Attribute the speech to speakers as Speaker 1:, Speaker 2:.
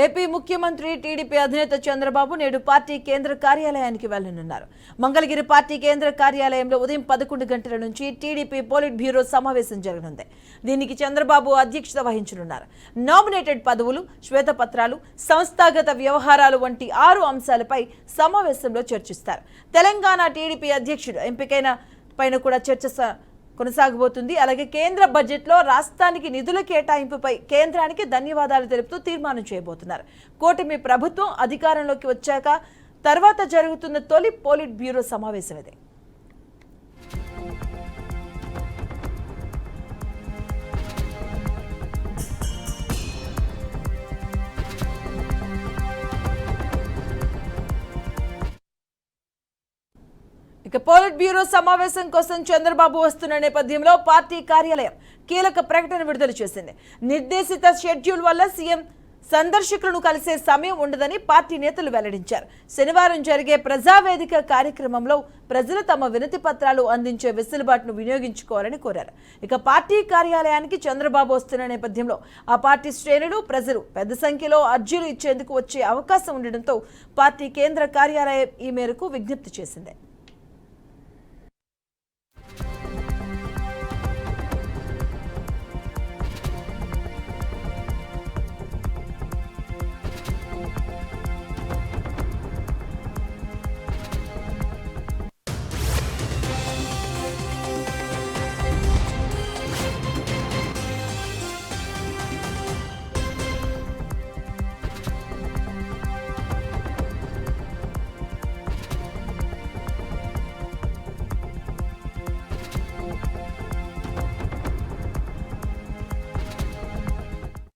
Speaker 1: AP ముఖ్యమంత్రి TDP అధినేత చంద్రబాబు నేడు పార్టీ కేంద్ర కార్యాలయానికి వెళ్లనున్నారు. మంగళగిరి పార్టీ కేంద్ర కార్యాలయంలో ఉదయం 11 గంటల నుంచి టీడీపీ పోలిట్ బ్యూరో సమావేశం జరగనుంది. దీనికి చంద్రబాబు అధ్యక్షత వహించనున్నారు. నామినేటెడ్ పదవులు, శ్వేతపత్రాలు, సంస్థాగత వ్యవహారాలు వంటి 6 అంశాలపై సమావేశంలో చర్చిస్తారు. తెలంగాణ టీడీపీ అధ్యక్షుడు ఎంపికైన పైన కూడా చర్చ కొనసాగబోతుంది. అలాగే కేంద్ర బడ్జెట్లో రాష్ట్రానికి నిధుల కేటాయింపుపై కేంద్రానికి ధన్యవాదాలు తెలుపుతూ తీర్మానం చేయబోతున్నారు. కూటమి ప్రభుత్వం అధికారంలోకి వచ్చాక తర్వాత జరుగుతున్న తొలి పోలిట్ బ్యూరో సమావేశం ఇది. ఇక పోలిట్ బ్యూరో సమావేశం కోసం చంద్రబాబు వస్తున్న నేపథ్యంలో పార్టీ కార్యాలయం కీలక ప్రకటన విడుదల చేసింది. నిర్దేశిత షెడ్యూల్ వల్ల సీఎం సందర్శకులను కలిసే సమయం ఉండదని పార్టీ నేతలు వెల్లడించారు. శనివారం జరిగే ప్రజావేదిక కార్యక్రమంలో ప్రజలు తమ వినతి పత్రాలు అందించే వెసులుబాటును వినియోగించుకోవాలని కోరారు. ఇక పార్టీ కార్యాలయానికి చంద్రబాబు వస్తున్న నేపథ్యంలో ఆ పార్టీ శ్రేణులు, ప్రజలు పెద్ద సంఖ్యలో అర్జీలు ఇచ్చేందుకు వచ్చే అవకాశం ఉండడంతో పార్టీ కేంద్ర కార్యాలయం ఈ మేరకు విజ్ఞప్తి చేసింది.